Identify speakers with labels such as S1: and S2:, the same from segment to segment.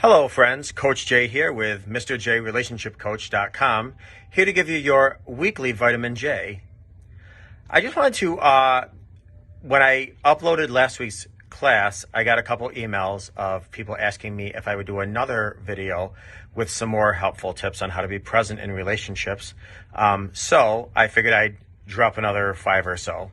S1: Hello, friends. Coach Jay here with MrJRelationshipCoach.com, here to give you your weekly vitamin J. I just wanted to, when I uploaded last week's class, I got a couple emails of people asking me if I would do another video with some more helpful tips on how to be present in relationships. So I figured I'd drop another 5 or so.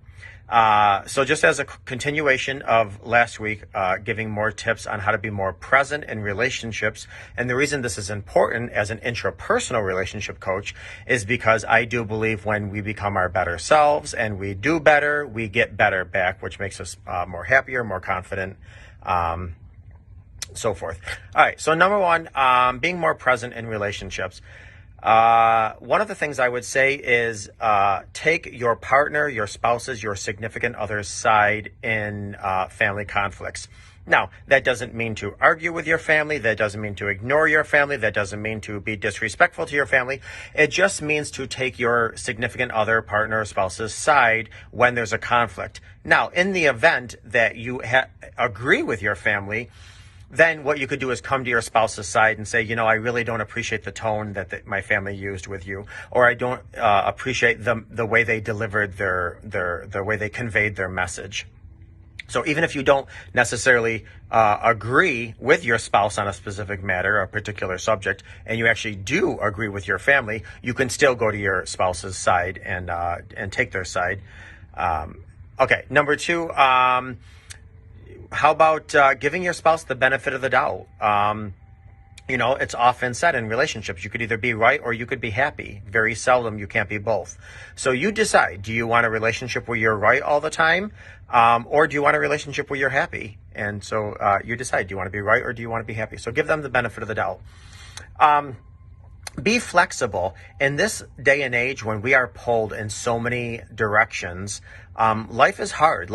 S1: So just as a continuation of last week, giving more tips on how to be more present in relationships. And the reason this is important as an intrapersonal relationship coach is because I do believe when we become our better selves and we do better, we get better back, which makes us more happier, more confident, so forth. All right. So number one, being more present in relationships. One of the things I would say is take your partner, your spouse's, your significant other's side in family conflicts. Now, that doesn't mean to argue with your family. That doesn't mean to ignore your family. That doesn't mean to be disrespectful to your family. It just means to take your significant other, partner, or spouse's side when there's a conflict. Now, in the event that you agree with your family, then what you could do is come to your spouse's side and say, I really don't appreciate the tone that my family used with you, or I don't appreciate the way they delivered the way they conveyed their message. So even if you don't necessarily agree with your spouse on a specific matter, a particular subject, and you actually do agree with your family, you can still go to your spouse's side and take their side. Okay, number two. How about giving your spouse the benefit of the doubt? It's often said in relationships, you could either be right or you could be happy. Very seldom you can't be both. So you decide, do you want a relationship where you're right all the time? Or do you want a relationship where you're happy? And so you decide, do you want to be right or do you want to be happy? So give them the benefit of the doubt. Be flexible. In this day and age when we are pulled in so many directions, life is hard.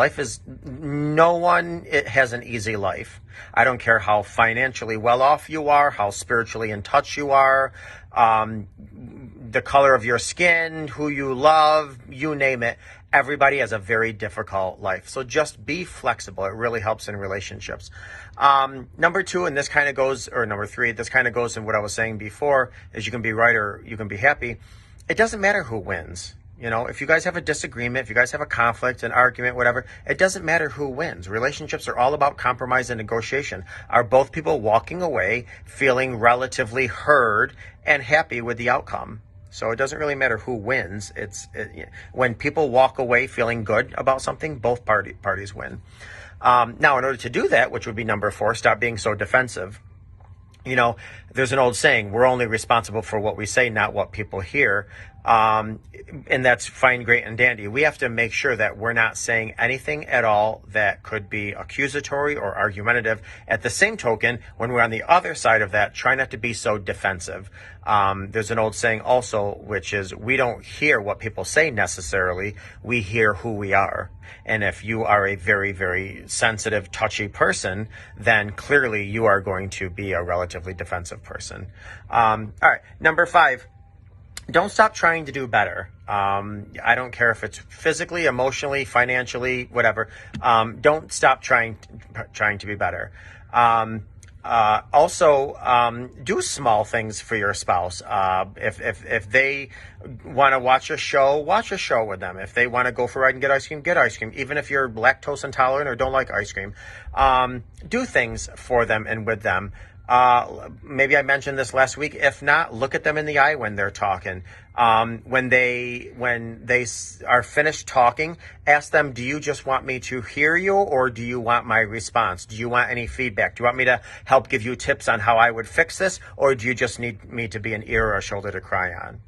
S1: No one has an easy life. I don't care how financially well off you are, how spiritually in touch you are, the color of your skin, who you love, you name it. Everybody has a very difficult life. So just be flexible. It really helps in relationships. Number two, and this kind of goes, or number three, this kind of goes in what I was saying before, is you can be right or you can be happy. It doesn't matter who wins. If you guys have a disagreement, if you guys have a conflict, an argument, whatever, it doesn't matter who wins. Relationships are all about compromise and negotiation. Are both people walking away feeling relatively heard and happy with the outcome? So it doesn't really matter who wins. When people walk away feeling good about something, both parties win. Now, in order to do that, which would be number 4, stop being so defensive. There's an old saying, we're only responsible for what we say, not what people hear. And that's fine, great, and dandy. We have to make sure that we're not saying anything at all that could be accusatory or argumentative. At the same token, when we're on the other side of that, try not to be so defensive. There's an old saying also, which is, we don't hear what people say necessarily, we hear who we are. And if you are a very, very sensitive, touchy person, then clearly you are going to be a relatively defensive person. All right, number 5. Don't stop trying to do better. I don't care if it's physically, emotionally, financially, whatever. Don't stop trying to be better. Also, do small things for your spouse. If they want to watch a show with them. If they want to go for a ride and get ice cream. Even if you're lactose intolerant or don't like ice cream, do things for them and with them. Maybe I mentioned this last week. If not, look at them in the eye when they're talking. When they are finished talking, ask them, do you just want me to hear you or do you want my response? Do you want any feedback? Do you want me to help give you tips on how I would fix this? Or do you just need me to be an ear or a shoulder to cry on?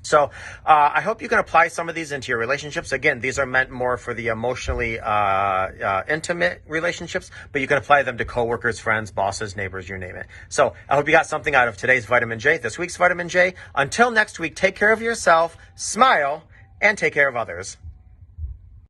S1: So I hope you can apply some of these into your relationships. Again, these are meant more for the emotionally intimate relationships, but you can apply them to coworkers, friends, bosses, neighbors, you name it. So I hope you got something out of today's Vitamin J, this week's Vitamin J. Until next week, take care of yourself, smile, and take care of others.